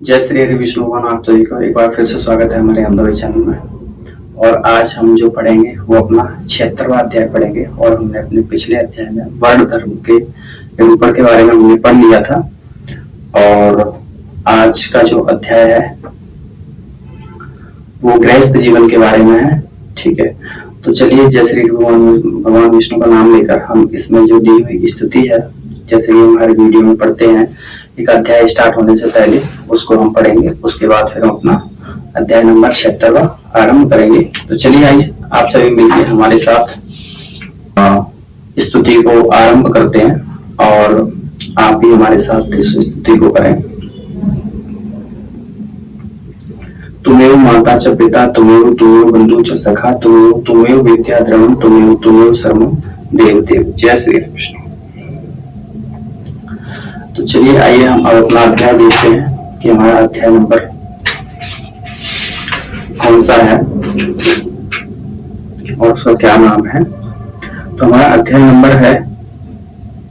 जय श्री हरि विष्णु भगवान। आप सभी का एक बार फिर से स्वागत है हमारे अमदोई चैनल में। और आज हम जो पढ़ेंगे वो अपना 76वां अध्याय पढ़ेंगे। और हमने अपने पिछले अध्याय में वर्ण धर्म के निरूपण के बारे में हमने पढ़ लिया था। और आज का जो अध्याय है वो गृहस्थ जीवन के बारे में है। ठीक है, तो चलिए जय श्री भगवान विष्णु का नाम लेकर हम इसमें जो दी हुई स्तुति है, जैसे कि हमारे वीडियो में पढ़ते हैं, एक अध्याय स्टार्ट होने से पहले उसको हम पढ़ेंगे। उसके बाद फिर हम अपना अध्याय नंबर 76वां आरंभ करेंगे। तो चलिए आइए आप सभी मिलकर हमारे साथ स्तुति को आरंभ करते हैं और आप भी हमारे साथ इस स्तुति को करें। तुमेव माता च पिता, तुमेव बंधु च सखा, तुमेव विद्या द्रवम, तुमेव सर्वम देव देव। जय श्री कृष्ण। तो चलिए आइए हम अब अपना अध्याय देखते हैं कि हमारा अध्याय नंबर कौन सा है और उसका क्या नाम है। तो हमारा अध्याय नंबर है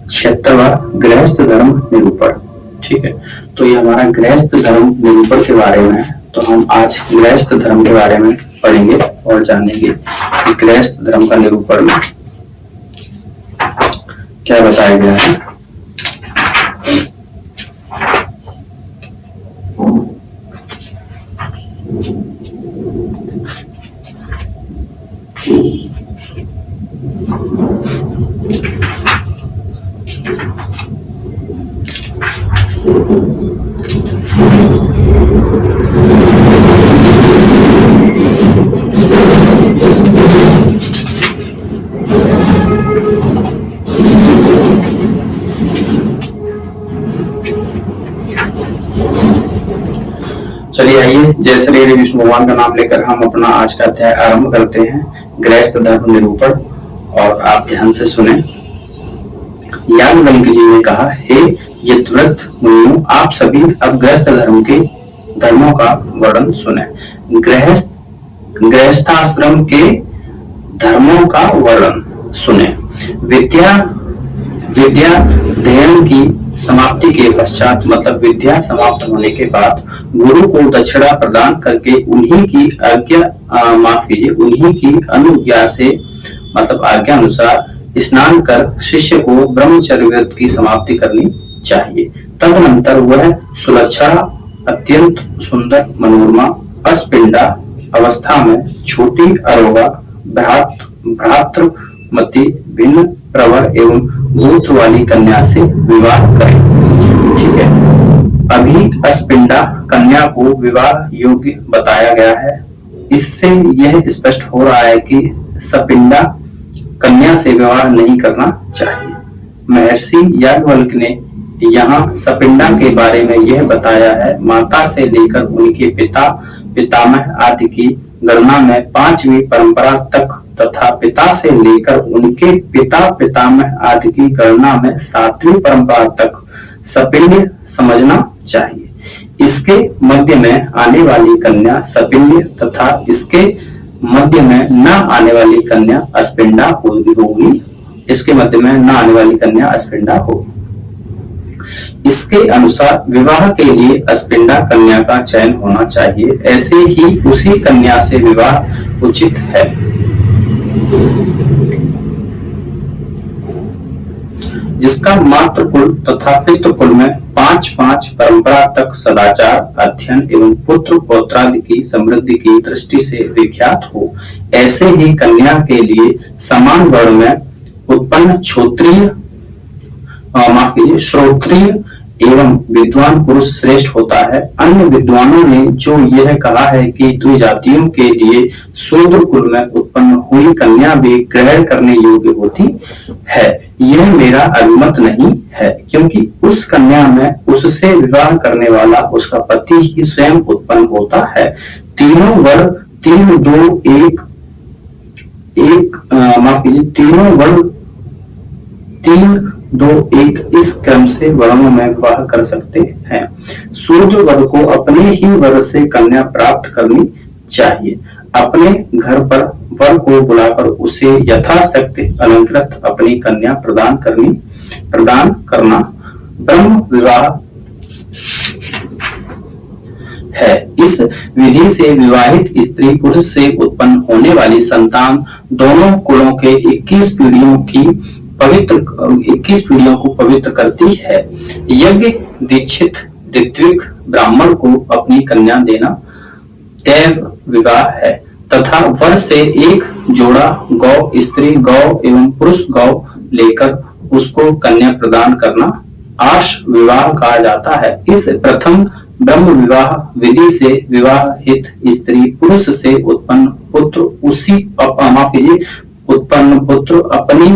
76वां गृहस्थ धर्म निरूपण। ठीक है, तो ये हमारा गृहस्थ धर्म निरूपण के बारे में है। तो हम आज गृहस्थ धर्म के बारे में पढ़ेंगे और जानेंगे कि गृहस्थ धर्म का निरूपण में क्या बताया गया है। चलिए आइए जय श्री हरि विष्णु भगवान का नाम लेकर हम अपना आज का अध्याय आरंभ करते हैं, गृहस्थ धर्म निरूपण। और आप ध्यान से सुने। याज्ञवल्क्य जी ने कहा, हे यज्ञवृत्त मुनियों, आप सभी अब गृहस्थ धर्म के धर्मों का वर्णन सुने। गृहस्थाश्रम के धर्मों का वर्णन सुने। विद्या अध्ययन की समाप्ति के पश्चात, मतलब विद्या समाप्त होने के बाद, गुरु को दक्षिणा प्रदान करके उन्हीं की उन्हीं की अनुज्ञा से, मतलब आज्ञा अनुसार स्नान कर शिष्य को ब्रह्मचर्य व्रत की समाप्ति करनी चाहिए। तदनंतर वह सुलक्षणा, अत्यंत सुंदर मनोरमा, अस्पिंडा अवस्था में छोटी अरोगा, भ्रातृमती, भिन्न प्रवर एवं गोत्र वाली कन्या से विवाह करें। ठीक है, अभी अस्पिंडा कन्या को विवाह योग्य बताया गया है। इससे यह स्पष्ट हो रहा है कि सपिंडा कन्या से विवाह नहीं करना चाहिए। महर्षि याज्ञवल्क्य ने यहाँ सपिंडा के बारे में यह बताया है, माता से लेकर उनके पिता पितामह आदि की गणना में 5वीं परंपरा तक तथा पिता से लेकर उनके पिता पितामह आदि की गणना में 7वीं परंपरा तक सपिंड समझना चाहिए। इसके मध्य में आने वाली कन्या सपिंड तथा इसके मध्य में न आने वाली कन्या अस्पिंडा होगी। इसके मध्य में न आने वाली कन्या अस्पिंडा होगी। इसके अनुसार विवाह के लिए अस्पिंडा कन्या का चयन होना चाहिए। ऐसे ही उसी कन्या से विवाह उचित है। जिसका मातृकुल तथा पितृकुल में 5-5 परंपरा तक सदाचार, अध्ययन एवं पुत्र पौत्रादि की समृद्धि की दृष्टि से विख्यात हो। ऐसे ही कन्या के लिए समान वर्ण में उत्पन्न श्रोत्रिय एवं विद्वान पुरुष श्रेष्ठ होता है। अन्य विद्वानों ने जो यह कहा है कि द्विजातियों के लिए शूद्र कुल में उत्पन्न हुई कन्या भी ग्रहण करने योग्य होती है, यह मेरा अभिमत नहीं है, क्योंकि उस कन्या में उससे विवाह करने वाला उसका पति ही स्वयं उत्पन्न होता है। तीनों वर्ण 3-2-1 इस क्रम से वर्णों में विवाह कर सकते हैं। शूद्र वर्ग को अपने ही वर्ग से कन्या प्राप्त करनी चाहिए। अपने घर पर वर को बुलाकर उसे यथाशक्ति अलंकृत अपनी कन्या प्रदान करना ब्रह्म विवाह है। इस विधि से विवाहित स्त्री पुरुष से उत्पन्न होने वाली संतान दोनों कुलों के 21 पीढ़ियों को पवित्र करती है। यज्ञ दीक्षित ऋत्विक ब्राह्मण को अपनी कन्या देना दैव विवाह है तथा वर से एक जोड़ा गौ स्त्री गौ एवं पुरुष गौ लेकर उसको कन्या प्रदान करना आर्ष विवाह कहा जाता है। इस प्रथम ब्रह्म विवाह विधि से विवाहित स्त्री पुरुष से उत्पन्न पुत्र अपनी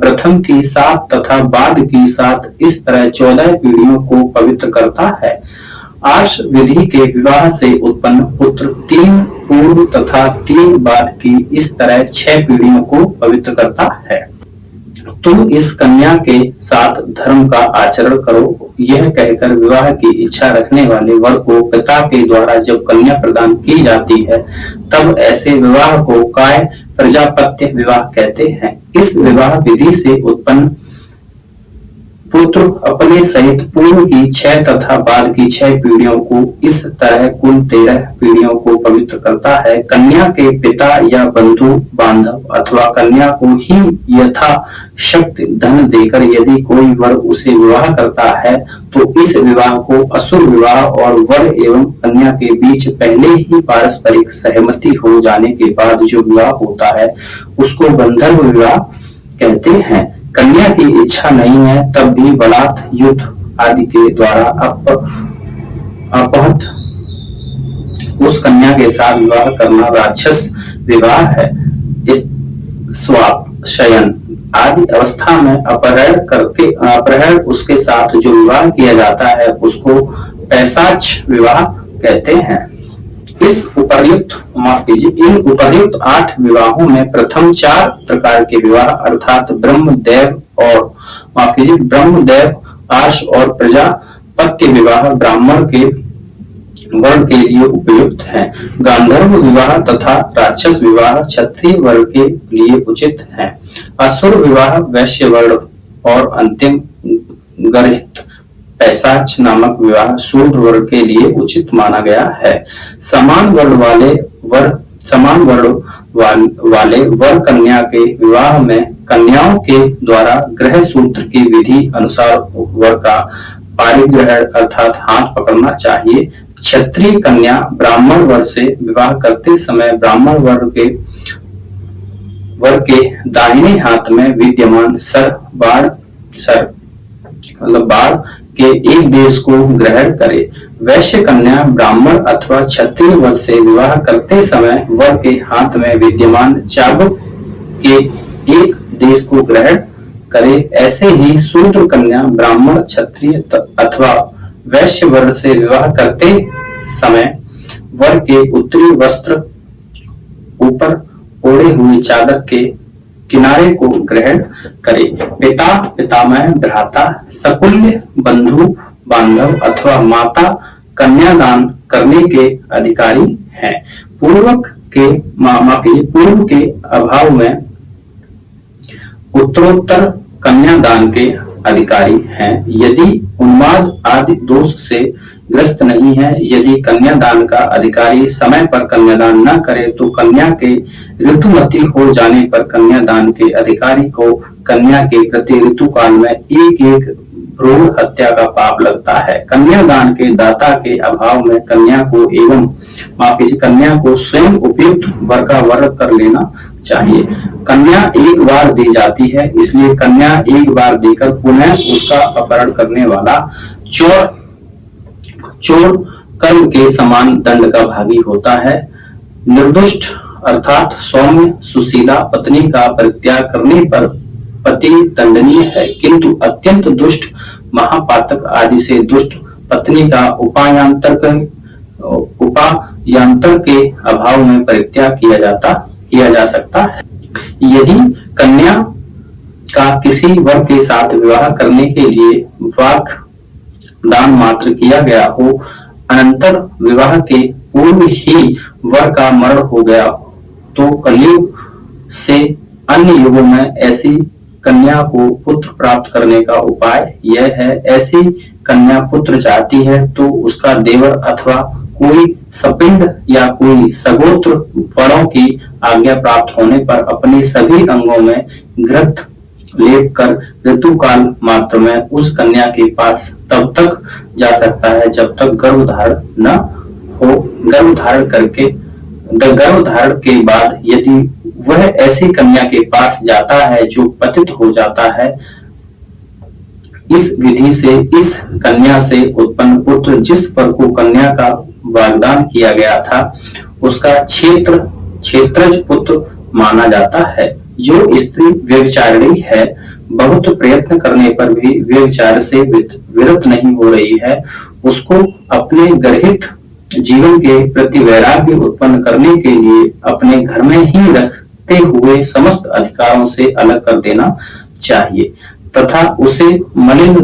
प्रथम की साथ तथा बाद की साथ इस तरह 14 पीढ़ियों को पवित्र करता है। आर्ष विधि के विवाह से उत्पन्न पुत्र 3 पूर्व तथा 3 बाद की इस तरह 6 पीढ़ियों को पवित्र करता है। तुम इस कन्या के साथ धर्म का आचरण करो, यह कहकर विवाह की इच्छा रखने वाले वर को पिता के द्वारा जब कन्या प्रदान की जाती है तब ऐसे विवाह को काय प्रजापत्य विवाह कहते हैं। इस विवाह विधि से उत्पन्न पुत्र अपने सहित पूर्व की 6 तथा बाद की 6 पीढ़ियों को इस तरह कुल 13 पीढ़ियों को पवित्र करता है। कन्या के पिता या बंधु बांधव अथवा कन्या को ही यथा शक्ति धन देकर यदि कोई वर उसे विवाह करता है तो इस विवाह को असुर विवाह और वर एवं कन्या के बीच पहले ही पारस्परिक सहमति हो जाने के बाद जो विवाह होता है उसको गंधर्व विवाह कहते हैं। कन्या की इच्छा नहीं है तब भी बलात् युद्ध आदि के द्वारा अपहत उस कन्या के साथ विवाह करना राक्षस विवाह है। स्वाप शयन आदि अवस्था में अपहरण उसके साथ जो विवाह किया जाता है उसको पैशाच विवाह कहते हैं। इन उपर्युक्त 8 विवाहों में प्रथम 4 प्रकार के विवाह अर्थात ब्रह्मदैव आर्ष और प्रजापत्य विवाह ब्राह्मण के वर्ग के लिए उपयुक्त हैं। गांधर्व विवाह तथा राक्षस विवाह क्षत्रिय वर्ग के लिए उचित हैं। असुर विवाह वैश्य वर्ग और अंतिम गर्हित पैशाच नामक विवाह शूद्र वर्ग के लिए उचित माना गया है। समान वर्ण वाले वर कन्या के विवाह में कन्याओं के द्वारा ग्रह सूत्र की विधि अनुसार वर का पारिग्रहण अर्थात हाथ पकड़ना चाहिए। क्षत्रिय कन्या ब्राह्मण वर से विवाह करते समय ब्राह्मण वर के दाहिने हाथ में विद्यमान बाण के एक देश को ग्रहण करे। वैश्य कन्या ब्राह्मण अथवा क्षत्रिय वर से विवाह करते समय वर के हाथ में विद्यमान चाबुक के एक देश को ग्रहण करे। ऐसे ही शूद्र कन्या ब्राह्मण क्षत्रिय अथवा वैश्य वर से विवाह करते समय वर के उत्तरी वस्त्र ऊपर ओढ़े हुए चादर के किनारे को ग्रहण करे। पिता पितामह भ्राता सकुल्य बंधु बांधव अथवा माता कन्यादान करने के अधिकारी हैं। पूर्व के अभाव में उत्तरोत्तर कन्यादान के अधिकारी हैं। यदि उन्माद आदि दोष से ग्रस्त नहीं है, यदि कन्यादान का अधिकारी समय पर कन्यादान न करे तो कन्या के ऋतुमती हो जाने पर कन्यादान के अधिकारी को कन्या के प्रति ऋतुकाल में एक भ्रूण हत्या का पाप लगता है। कन्यादान के दाता के अभाव में कन्या को स्वयं उपयुक्त वर का वर्ण कर लेना चाहिए। कन्या एक बार दी जाती है, इसलिए कन्या एक बार देकर पुनः उसका अपहरण करने वाला चोर कर्म के समान दंड का भागी होता है। निर्दुष्ट अर्थात सौम्य सुशीला पत्नी का परित्याग करने पर पति दंडनीय है, किंतु अत्यंत दुष्ट महापातक आदि से दुष्ट पत्नी का उपायांतर के अभाव में परित्याग किया जा सकता है। यदि कन्या का किसी वर के साथ विवाह करने के लिए वाक दान मात्र किया गया हो, अनंतर विवाह के पूर्व ही वर का मरण हो गया तो कलयुग से अन्य युगों में ऐसी कन्या को पुत्र प्राप्त करने का उपाय यह है, ऐसी कन्या पुत्र चाहती है तो उसका देवर अथवा कोई सपिंड या कोई सगोत्र बड़ों की आज्ञा प्राप्त होने पर अपने सभी अंगों में घृत लेप कर ऋतुकाल मात्र में उस कन्या के पास तब तक जा सकता है जब तक गर्भधारण न हो। गर्भधारण के बाद यदि वह ऐसी कन्या के पास जाता है जो पतित हो जाता है, इस विधि से इस कन्या से उत्पन्न पुत्र जिस पर को कन्या का वाग्दान किया गया था उसका क्षेत्रज पुत्र माना जाता है। जो स्त्री व्यभिचारिणी है, बहुत प्रयत्न करने पर भी व्यभिचार से विरत नहीं हो रही है, उसको अपने गर्हित जीवन के प्रति वैराग्य उत्पन्न करने के लिए अपने घर में ही रखते हुए समस्त अधिकारों से अलग कर देना चाहिए तथा उसे मलिन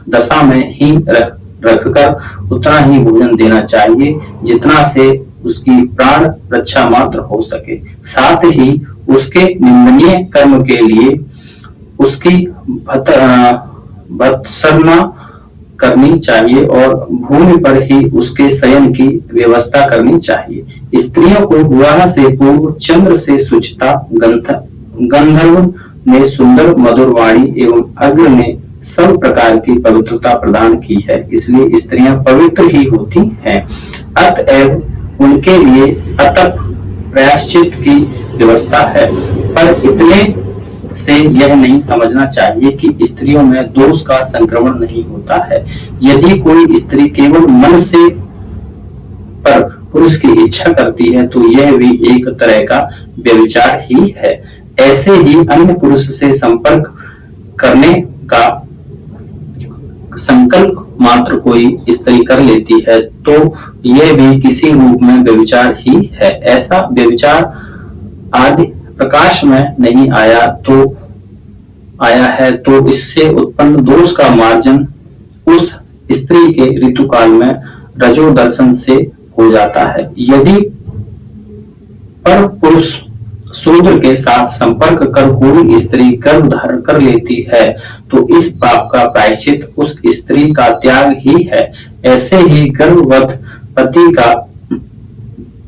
दशा में ही रखकर उतना ही भोजन देना चाहिए जितना से उसकी प्राण रक्षा मात्र हो सके। साथ ही उसके निंदनीय कर्म के लिए उसकी भत्सना करनी चाहिए और भूमि पर ही उसके शयन की व्यवस्था करनी चाहिए। स्त्रियों को विवाह से पूर्व चंद्र से सुचिता, गंधर्व ने सुंदर मधुर वाणी एवं अग्र ने सब प्रकार की पवित्रता प्रदान की है, इसलिए स्त्रियां पवित्र ही होती हैं। अतएव उनके लिए अतप प्रायश्चित की व्यवस्था है, पर इतने से यह नहीं समझना चाहिए कि स्त्रियों में दोष का संक्रमण नहीं होता है। यदि कोई स्त्री केवल मन से पर पुरुष की इच्छा करती है तो यह भी एक तरह का व्यभिचार ही है। ऐसे ही अन्य पुरुष से संपर्क करने का संकल्प मात्र कोई स्त्री कर लेती है तो यह भी किसी रूप में व्यभिचार ही है। ऐसा व्यभिचार आदि प्रकाश में नहीं आया है तो इससे उत्पन्न दोष का मार्जन उस स्त्री के ऋतुकाल में रजो दर्शन से हो जाता है। यदि पर पुरुष शूद्र के साथ संपर्क कर कोई स्त्री गर्भ धारण कर लेती है तो इस पाप का प्रायश्चित उस स्त्री का त्याग ही है। ऐसे ही गर्भवत पति का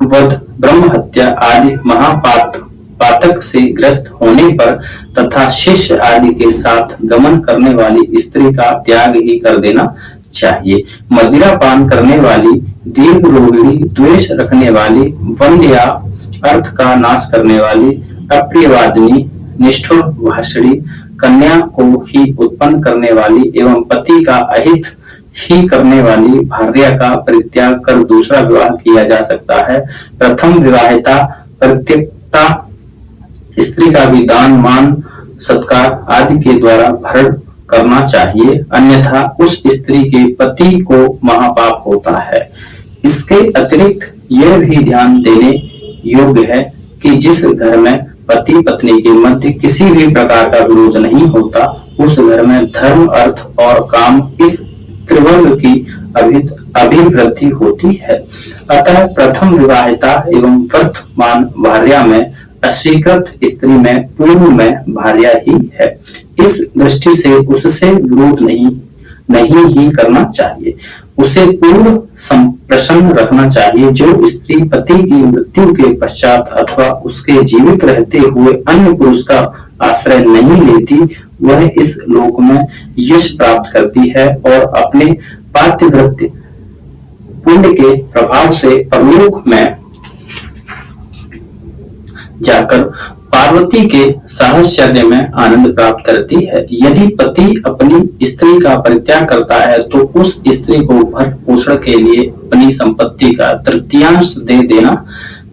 वध, ब्रह्म हत्या आदि महापातक से ग्रस्त होने पर तथा शिष्य आदि के साथ गमन करने वाली स्त्री का त्याग ही कर देना चाहिए। मदिरा पान करने वाली, दीर्घ रोहिणी, द्वेष रखने वाली, वंध्या, अर्थ का नाश करने वाली, अप्रियवादिनी, निष्ठुर भाषणी, कन्या को ही उत्पन्न करने वाली एवं पति का अहित ही करने वाली भार्या का परित्याग कर दूसरा विवाह किया जा सकता है। प्रथम विवाहिता परित्यक्ता स्त्री का भी दान, मान, सत्कार आदि के द्वारा भरण करना चाहिए, अन्यथा उस स्त्री के पति को महापाप होता है। इसके अतिरिक्त यह भी ध्यान देने योग्य है कि जिस घर में पति पत्नी के मध्य किसी भी प्रकार का विरोध नहीं होता उस घर में धर्म, अर्थ और काम इस त्रिवर्ग की अभिवृद्धि होती है। अतः प्रथम विवाहिता एवं वर्तमान भार्या में अस्वीकृत स्त्री में पूर्व में भार्या ही है। इस दृष्टि से उससे विरोध नहीं ही करना चाहिए, उसे पूर्व प्रसन्न रखना चाहिए। जो स्त्री पति की मृत्यु के पश्चात अथवा उसके जीवित रहते हुए अन्य पुरुष का आश्रय नहीं लेती वह इस लोक में यश प्राप्त करती है और अपने पातिव्रत्य पुण्य के प्रभाव से परलोक में जाकर पार्वती के साहचर्य में आनंद प्राप्त करती है। यदि पति अपनी स्त्री का परित्याग करता है तो उस स्त्री को भरण पोषण के लिए अपनी संपत्ति का तृतीयांश दे देना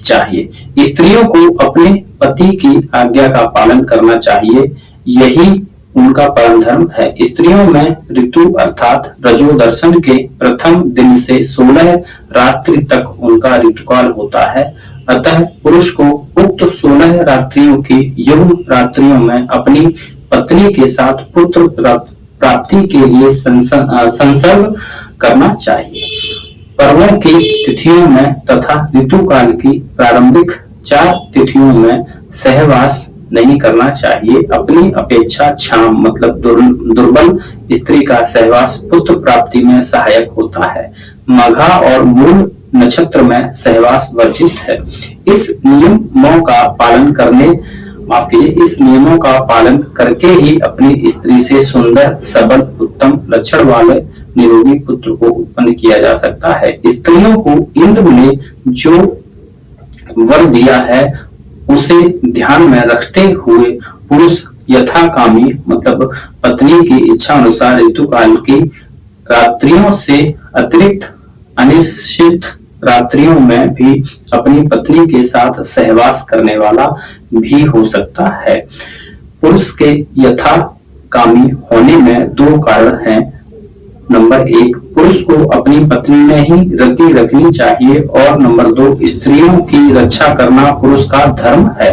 चाहिए। स्त्रियों को अपने पति की आज्ञा का पालन करना चाहिए, यही उनका परम धर्म है। स्त्रियों में ऋतु अर्थात रजो दर्शन के प्रथम दिन से 16 रात्रि तक उनका ऋतुकाल होता है। अतः पुरुष को उक्त 16 रात्रियों की युग रात्रियों में अपनी पत्नी के साथ पुत्र प्राप्ति के लिए संसर्ग करना चाहिए। पर्वों की तिथियों में तथा ऋतुकाल की प्रारंभिक 4 तिथियों में सहवास नहीं करना चाहिए। अपनी अपेक्षा क्षाम मतलब दुर्बल स्त्री का सहवास पुत्र प्राप्ति में सहायक होता है। मघा और मूल नक्षत्र में सहवास वर्जित है। इस नियमों का पालन करके ही अपनी स्त्री से सुंदर, सबल, उत्तम लक्षण वाले निरोगी पुत्र को उत्पन्न किया जा सकता है। स्त्रियों को इंद्र ने जो वर दिया है उसे ध्यान में रखते हुए पुरुष यथाकामी मतलब पत्नी की इच्छा अनुसार ऋतुकाल की रात्रियों से अतिरिक्त अनिश्चित रात्रियों में भी अपनी पत्नी के साथ सहवास करने वाला भी हो सकता है। पुरुष के यथाकामी होने में दो कारण हैं। नंबर 1, पुरुष को अपनी पत्नी में ही रति रखनी चाहिए और नंबर 2, स्त्रियों की रक्षा करना पुरुष का धर्म है।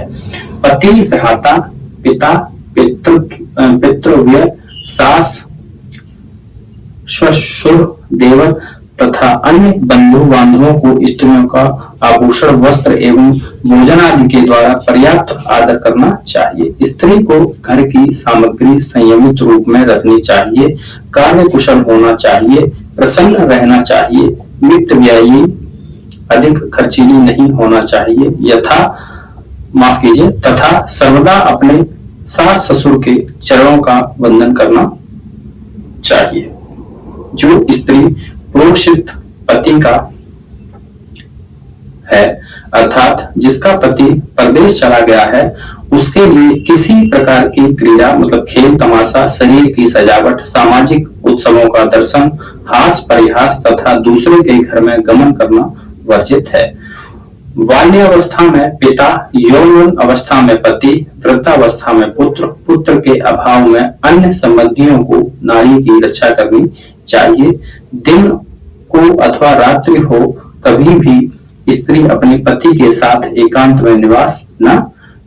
पति, भ्राता, पिता, पितृव्य, सास, ससुर, देवर तथा अन्य बंधु बांधवों को स्त्रियों का आभूषण, वस्त्र एवं भोजन आदि के द्वारा पर्याप्त आदर करना चाहिए। स्त्री को घर की सामग्री संयमित रूप में रखनी चाहिए, कार्य कुशल होना चाहिए, प्रसन्न रहना चाहिए, मित व्ययी, अधिक खर्चीली नहीं होना चाहिए तथा सर्वदा अपने सास ससुर के चरणों का वंदन करना चाहिए। जो स्त्री पुरोहित पति का है अर्थात जिसका पति परदेश चला गया है, उसके लिए किसी प्रकार की क्रीड़ा मतलब खेल तमाशा, शरीर की सजावट, सामाजिक उत्सवों का दर्शन, हास परिहास तथा दूसरे के घर में गमन करना वर्जित है। बाल्यावस्था में पिता, यौवन अवस्था में पति, वृद्धावस्था में पुत्र, पुत्र के अभाव में अन्य संबंधियों को नारी की रक्षा करनी चाहिए। दिन को अथवा रात्रि हो, कभी भी स्त्री अपने पति के साथ एकांत में निवास न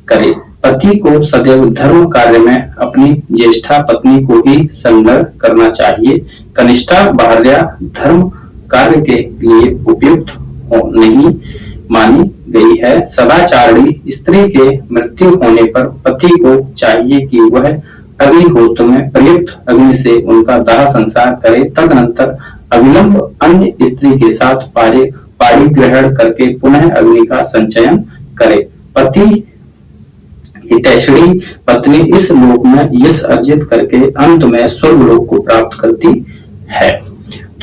करे। पति को सदैव धर्म कार्य में अपनी ज्येष्ठा पत्नी को ही संलग्न करना चाहिए। कनिष्ठा भार्या धर्म कार्य के लिए उपयुक्त नहीं मानी गई है। सदाचारिणी स्त्री के मृत्यु होने पर पति को चाहिए कि वह अग्निहोत्र में प्रयुक्त अग्नि से उनका दाह संस्कार करे, तदनंतर अविलंब अन्य स्त्री के साथ पाणी ग्रहण करके पुनः अग्नि का संचयन करे। पति हितैषणी पत्नी इस लोक में यश अर्जित करके अंत में स्वर्ग लोक को प्राप्त करती है।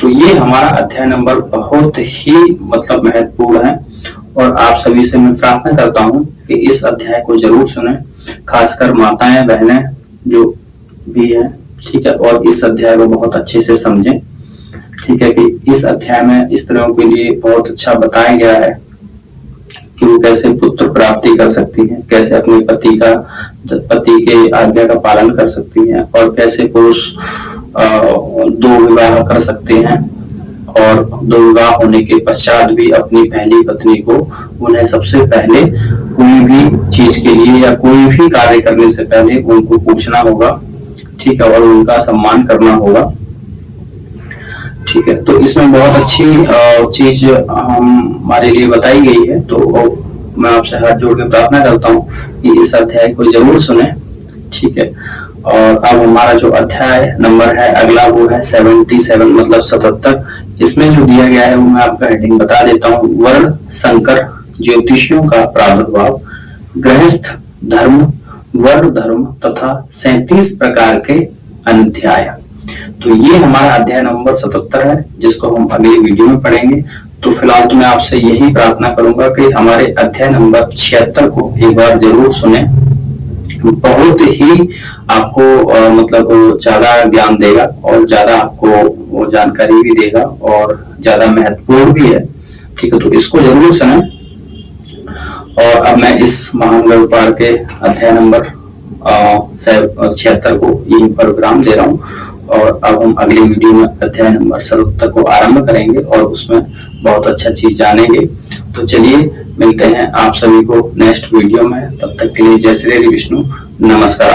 तो ये हमारा अध्याय नंबर बहुत ही मतलब महत्वपूर्ण है और आप सभी से मैं प्रार्थना करता हूँ कि इस अध्याय को जरूर सुने, खासकर माताएं बहनें जो भी हैं, ठीक है, और इस अध्याय को बहुत अच्छे से समझें। ठीक है कि इस अध्याय में स्त्रियों के लिए बहुत अच्छा बताया गया है कि वो कैसे पुत्र प्राप्ति कर सकती हैं, कैसे अपने पति के आज्ञा का पालन कर सकती हैं और कैसे पुरुष 2 विवाह कर सकते हैं और 2 विवाह होने के पश्चात भी अपनी पहली पत्नी को उन्हें सबसे पहले कोई भी चीज के लिए या कोई भी कार्य करने से पहले उनको पूछना होगा, ठीक है, और उनका सम्मान करना होगा। ठीक है, तो इसमें बहुत अच्छी चीज हमारे लिए बताई गई है। तो मैं आपसे हाथ जोड़ के प्रार्थना करता हूँ कि इस अध्याय को जरूर सुने। ठीक है, और अब हमारा जो अध्याय नंबर है अगला वो है 77 मतलब 77। इसमें जो दिया गया है वो मैं आपका हेडिंग बता देता हूँ। वर्ण संकर ज्योतिषियों का प्रादुर्भाव, गृहस्थ धर्म, वर्ण धर्म तथा 37 प्रकार के अध्याय। तो ये हमारा अध्याय नंबर 77 है जिसको हम अगली वीडियो में पढ़ेंगे। तो फिलहाल तो मैं आपसे यही प्रार्थना करूंगा कि हमारे अध्याय नंबर 76 को एक बार जरूर सुने। बहुत ही आपको मतलब ज्यादा ज्ञान देगा और ज्यादा आपको वो जानकारी भी देगा और ज्यादा महत्वपूर्ण भी है। ठीक है, तो इसको जरूर सुने। और अब मैं इस महान गरुड़ के अध्याय नंबर 76 को यही पर विराम दे रहा हूँ और अब हम अगली वीडियो में अध्याय नंबर 77 को आरंभ करेंगे और उसमें बहुत अच्छा चीज जानेंगे। तो चलिए मिलते हैं आप सभी को नेक्स्ट वीडियो में, तब तक के लिए जय श्री विष्णु, नमस्कार।